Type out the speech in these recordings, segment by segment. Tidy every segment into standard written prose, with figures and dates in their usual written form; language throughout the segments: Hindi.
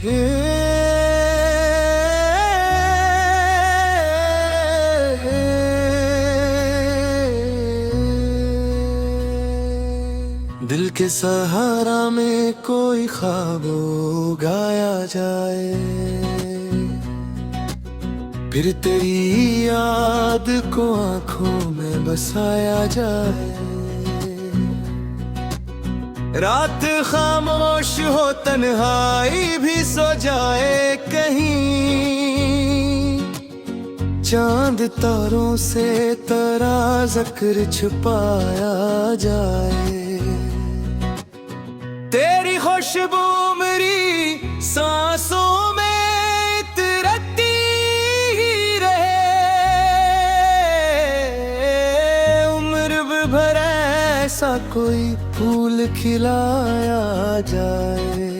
हे दिल के सहारा में कोई ख्वाब उगाया जाए, फिर तेरी याद को आंखों में बसाया जाए। रात खामोश हो, तन्हाई भी सो जाए कहीं, चांद तारों से तेरा जिक्र छुपाया जाए। तेरी खुशबू मेरी सांसों में इतरती ही रहे, उम्र भर ऐसा कोई फूल खिलाया जाए।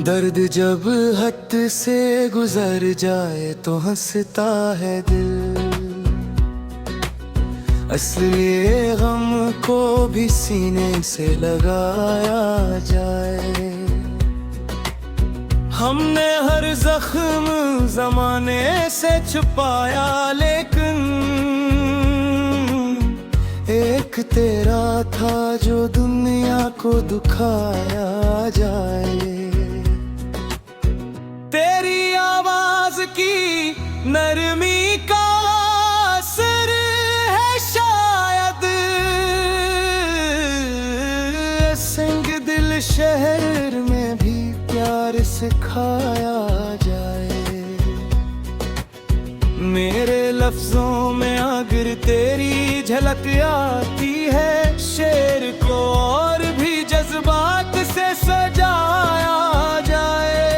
दर्द जब हद से गुजर जाए तो हंसता है दिल, असली गम को भी सीने से लगाया जाए। हमने हर जख्म जमाने से छुपाया, लेकिन एक तेरा था जो दुनिया को दुखाया जाए। तेरी आवाज की नरमी का असर है शायद, सिंग दिल शहर में भी प्यार सिखाया जाए। मेरे लफ्जों में अगर तेरी झलक आती है, शेर को और भी जज्बात से सजाया जाए।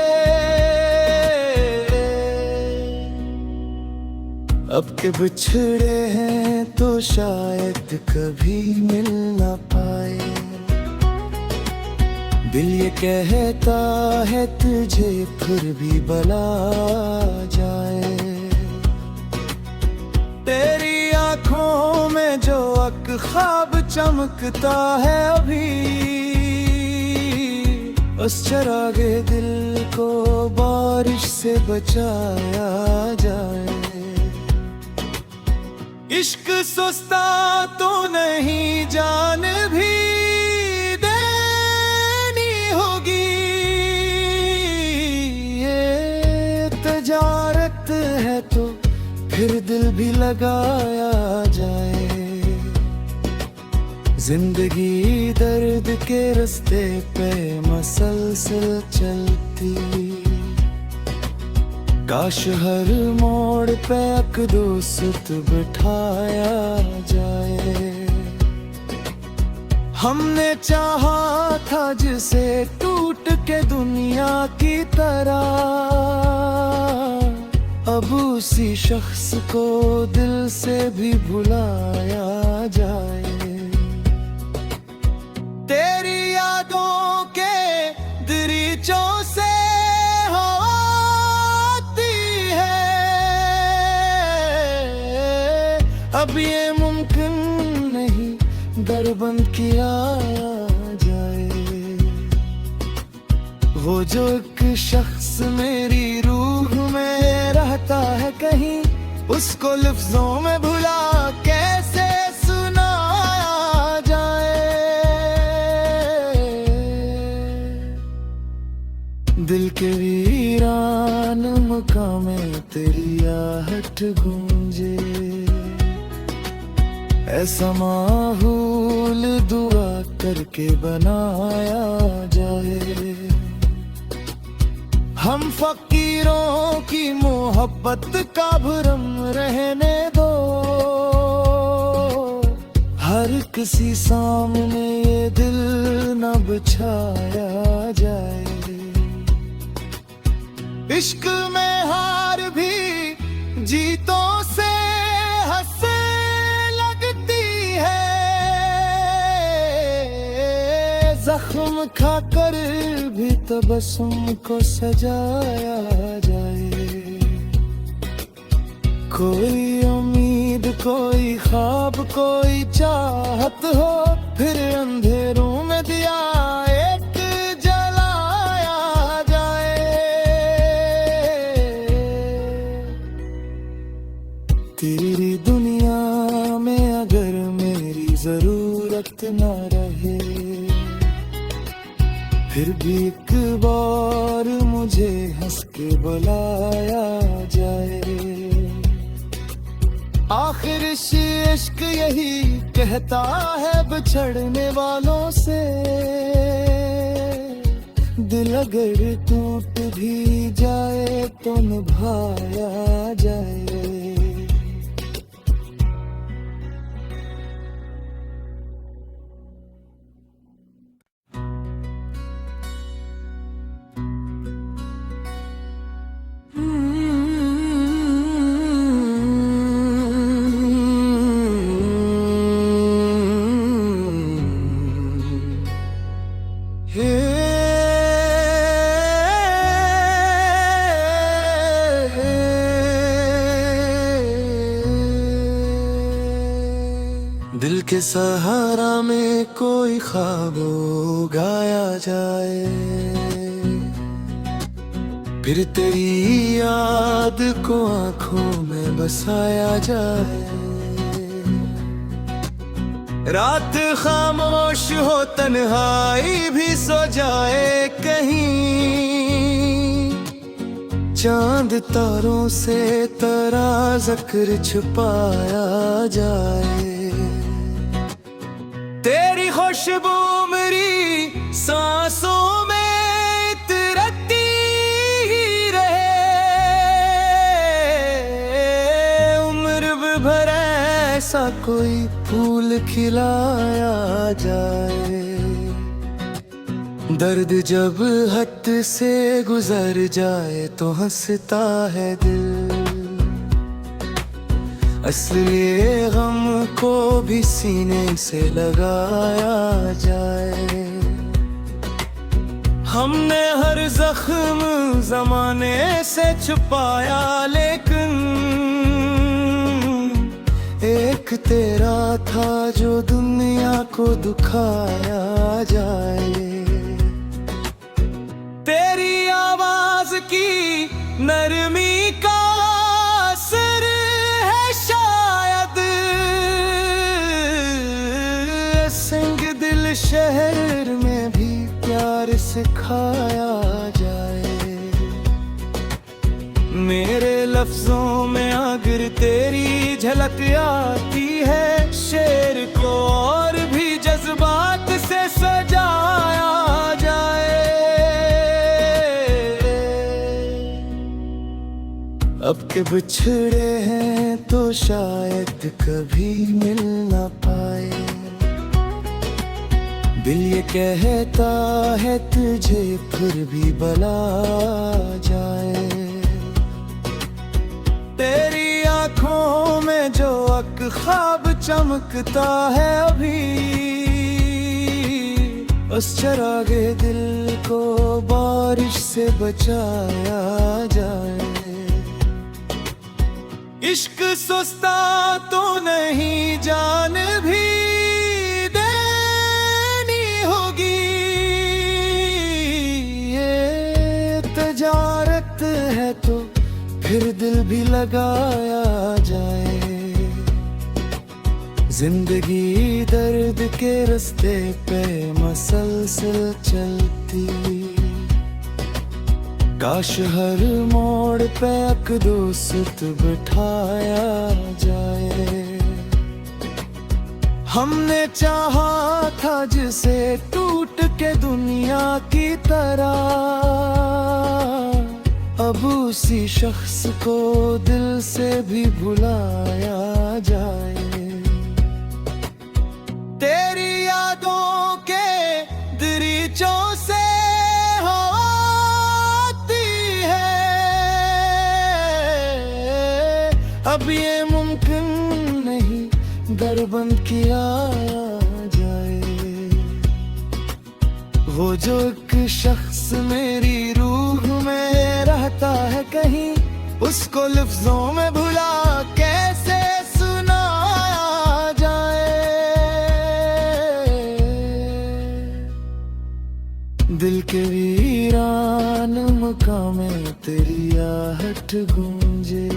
अब के बिछड़े हैं तो शायद कभी मिल ना पाए, दिल ये कहता है तुझे फिर भी बुला जाए। तेरी आंखों में जो अक ख्वाब चमकता है अभी, उस चरागे दिल को बारिश से बचाया जाए। इश्क सुस्ता तो नहीं, जान भी देनी होगी, ये तजारत है तो फिर दिल भी लगाया जाए। जिंदगी दर्द के रास्ते पे मसलसल चलती, काश हर मोड़ पे अकदोसत बिठाया जाए। हमने चाहा था जिसे टूट के दुनिया की तरह, अब उसी शख्स को दिल से भी भुलाया जाए। तेरी यादों के दरीचों से होती है, अब ये मुमकिन नहीं दर बंद किया जाए। वो जो एक शख्स मेरी रूह में रहता है कहीं, उसको लफ्जों में भुला कैसे सुनाया जाए। दिल के वीरान मकामे तेरी आहट गूंजे, ऐसा माहौल दुआ करके बनाया जाए। हम फकीरों की मोहब्बत का भरम रहने दो, हर किसी सामने ये दिल न बिछाया जाए। इश्क में हार भी जीतों से हंसे लगती है, जख्म खाकर भी तबस्सुम को सजाया जाए। कोई उम्मीद, कोई ख्वाब, कोई चाहत हो, फिर अंधेरों में दिया एक जलाया कभी एक बार मुझे हंस के बुलाया जाए। आखिर इश्क यही कहता है बिछड़ने वालों से, दिल अगर टूट भी जाए तो निभाया जाए। दिल के सहारा में कोई ख्वाब उगाया जाए, फिर तेरी याद को आंखों में बसाया जाए। रात खामोश हो तन्हाई भी सो जाए कहीं, चांद तारों से तेरा ज़िक्र छुपाया जाए। तेरी खुशबू मेरी सांसों में इतरती ही रहे, उम्र भर ऐसा कोई फूल खिलाया जाए। दर्द जब हद से गुजर जाए तो हंसता है दिल, असली गम को भी सीने से लगाया जाए। हमने हर जख्म जमाने से छुपाया, लेकिन एक तेरा था जो दुनिया को दुखाया जाए। तेरी आवाज की नरमी का असर है शायद, संग दिल शहर में भी प्यार सिखाया जाए। मेरे लफ्जों में अगर तेरी झलक आती है, शेर को और भी जज्बात से सजाया जाए। अब के बिछड़े हैं तो शायद कभी मिल ना पाए, दिल ये कहता है तुझे फिर भी बुला जाए। तेरी आंखों में जो एक ख्वाब चमकता है अभी, उस चरागे दिल को बारिश से बचाया जाए। इश्क सुस्ता तो नहीं, जान भी देनी होगी, ये तजारत है तो फिर दिल भी लगाया जाए। जिंदगी दर्द के रास्ते पे मसलसल चलती, काश हर मोड़ पे एक दोस्त बिठाया जाए। हमने चाहा था जिसे टूट के दुनिया की तरह, अब उसी शख्स को दिल से भी भुलाया जाए। तेरी यादों के दरीचों से अब ये मुमकिन नहीं दर बंद किया जाए। वो जो एक शख्स मेरी रूह में रहता है कहीं, उसको लफ्जों में भुला कैसे सुनाया जाए। दिल के वीरान मकामे तेरी आहट गूंजे,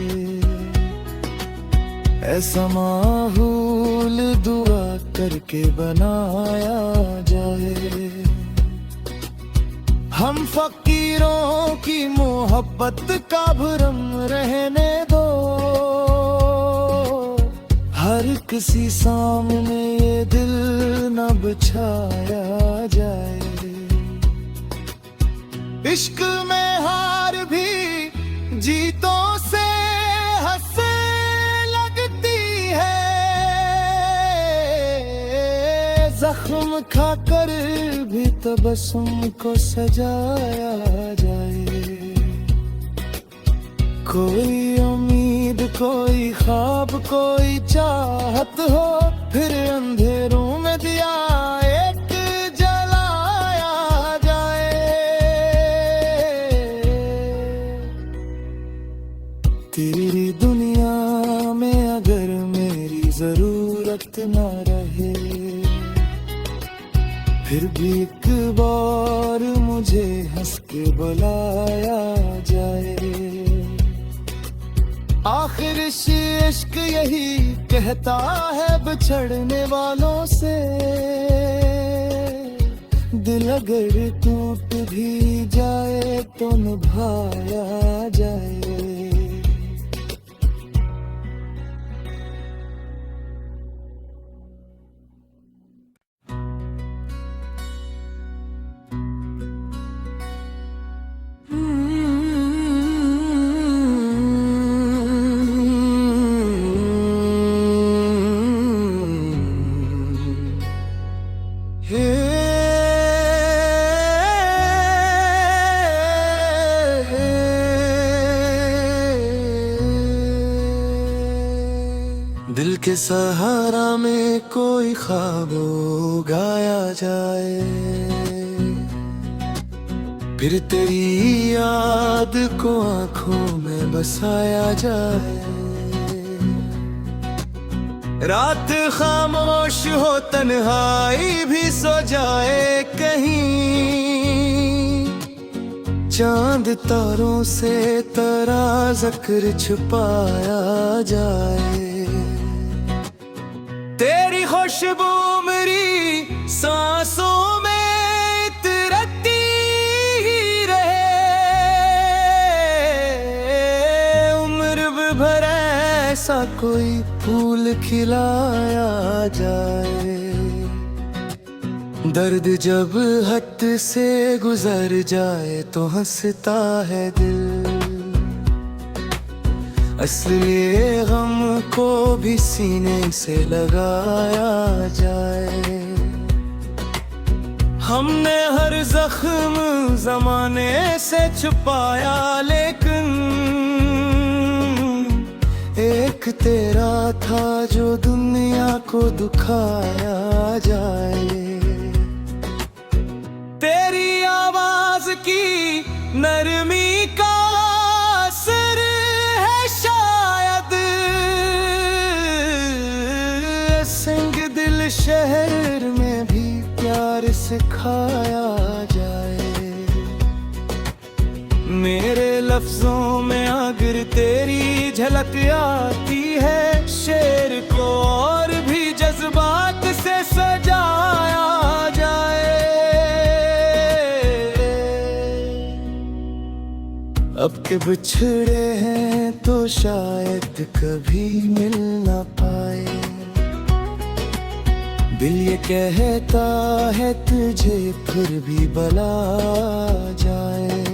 ऐसा माहौल दुआ करके बनाया जाए। हम फकीरों की मोहब्बत का भरम रहने दो, हर किसी सामने ये दिल न बिछाया जाए। इश्क में हार भी जीतों से हंसे लगती है, जख्म खाकर भी तबस्सुम को सजाया जाए। कोई उम्मीद, कोई ख्वाब, कोई चाहत हो, फिर अंधेरों में दिया एक जलाया जाए। तेरी दुनिया में अगर मेरी जरूरत न रहे, फिर भी एक बार मुझे हंस के बुलाया जाए। आखिर इश्क यही कहता है बिछड़ने वालों से, दिल अगर टूट भी जाए तो निभाया जाए। दिल के सहारा में कोई ख्वाब उगाया जाए, फिर तेरी याद को आंखों में बसाया जाए। रात खामोश हो, तन्हाई भी सो जाए कहीं, चांद तारों से तेरा जिक्र छुपाया जाए। तेरी खुशबू मेरी सांसों में इतरती ही रहे, उम्र भर ऐसा कोई फूल खिलाया जाए। दर्द जब हद से गुजर जाए तो हंसता है दिल, असली गम को भी सीने से लगाया जाए। हमने हर जख्म जमाने से छुपाया, लेकिन एक तेरा था जो दुनिया को दुखाया जाए। तेरी आवाज की नरमी का असर है शायद, सिंह दिल शहर में भी प्यार सिखाया जाए। मेरे लफ्जों में अगर तेरी झलक आती है, शेर को और भी जज्बात से सजाया जाए। अब के बिछड़े हैं तो शायद कभी मिल ना पाए, दिल ये कहता है तुझे फिर भी बुला जाए।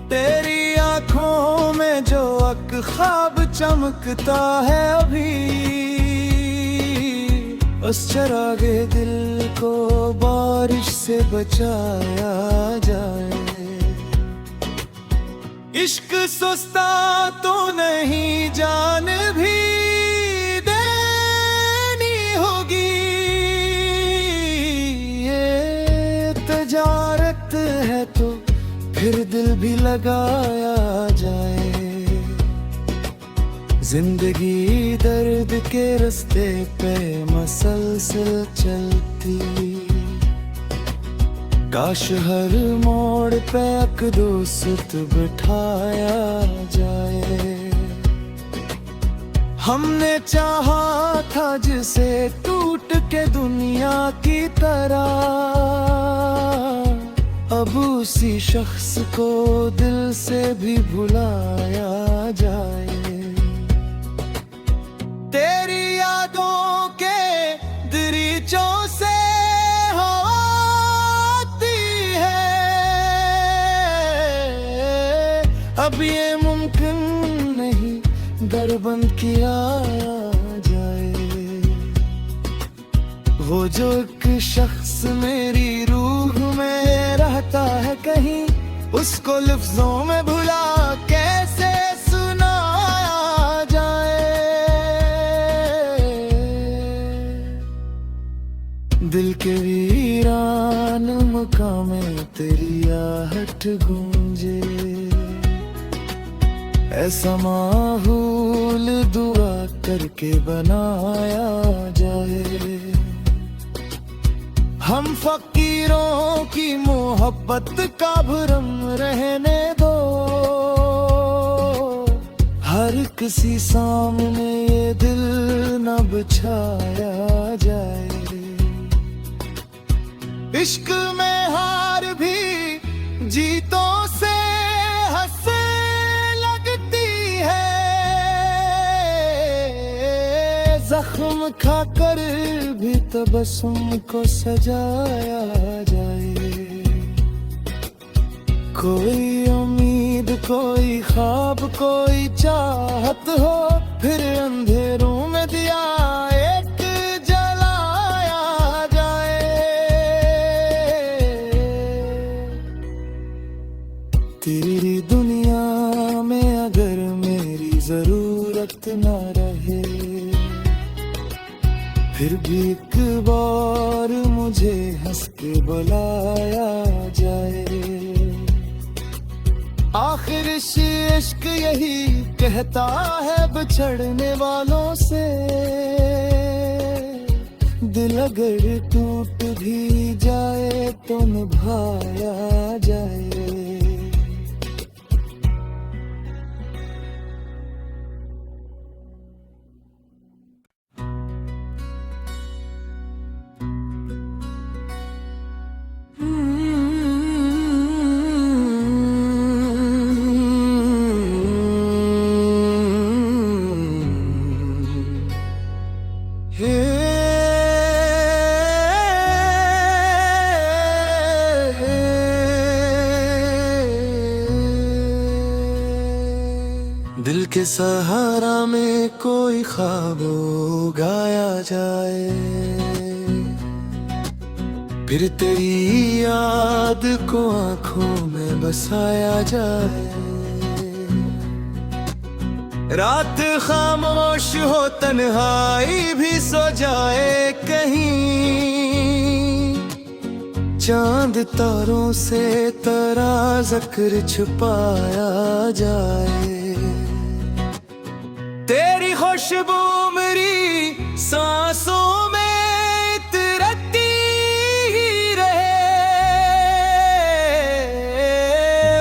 तेरी आंखों में जो एक ख्वाब चमकता है अभी, उस चरागे दिल को बारिश से बचाया जाए। इश्क सुस्ता तो नहीं, जान भी देनी होगी, ये तजारत है तो फिर दिल भी लगाया जाए। जिंदगी दर्द के रास्ते पे मसलसल चलती, काश हर मोड़ पे एक दोस्त बिठाया जाए। हमने चाहा था जिसे टूट के दुनिया की तरह, अब उसी शख्स को दिल से भी भुलाया जाए। तेरी यादों के दरीचों से होती है, अब ये मुमकिन नहीं दर बंद किया जाए। वो जो एक शख्स मेरी रूह में रहता है कहीं, उसको लफ्जों में भुला कैसे सुनाया जाए। दिल के वीरान मकामे तेरी आहट गूंजे, ऐसा माहौल दुआ करके बनाया जाए। हम फकीरों की मोहब्बत का भरम रहने दो, हर किसी सामने ये दिल न बिछाया जाए। इश्क में हार भी जीतों से हंसे लगती है, जख्म खाकर भी तबस्सुम को सजाया जाए। कोई उम्मीद, कोई ख्वाब, कोई चाहत हो, फिर अंधेरों में दिया एक जलाया जाए। तेरी दुनिया में अगर मेरी जरूरत न रहे, फिर भी एक बार मुझे हंस के बुलाया जाए। आखिर इश्क यही कहता है बिछड़ने वालों से, दिल अगर टूट भी जाए तो निभाया जाए। दिल के सहारा में कोई ख्वाब उगाया जाए, फिर तेरी याद को आंखों में बसाया जाए। रात खामोश हो, तन्हाई भी सो जाए कहीं, चांद तारों से तेरा जिक्र छुपाया जाए। तेरी खुशबू मेरी सांसों में इतरती ही रहे,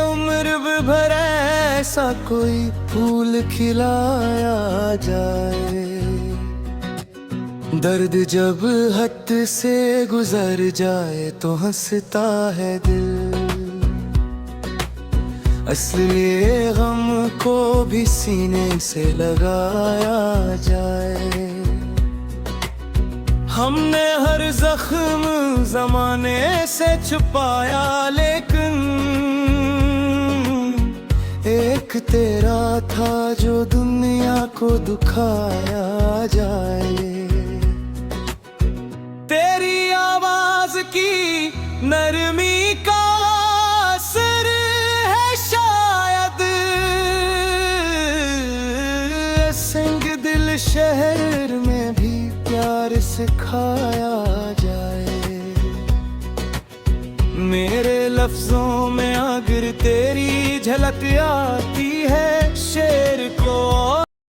उम्र भर ऐसा कोई फूल खिलाया जाए। दर्द जब हद से गुजर जाए तो हंसता है दिल, असली गम को भी सीने से लगाया जाए। हमने हर जख्म जमाने से छुपाया, लेकिन एक तेरा था जो दुनिया को दुखाया जाए। तेरी आवाज की नरमी का असर है शायद, सिंग दिल शहर में भी प्यार सिखाया जाए। मेरे लफ्जों में अगर तेरी झलक आती है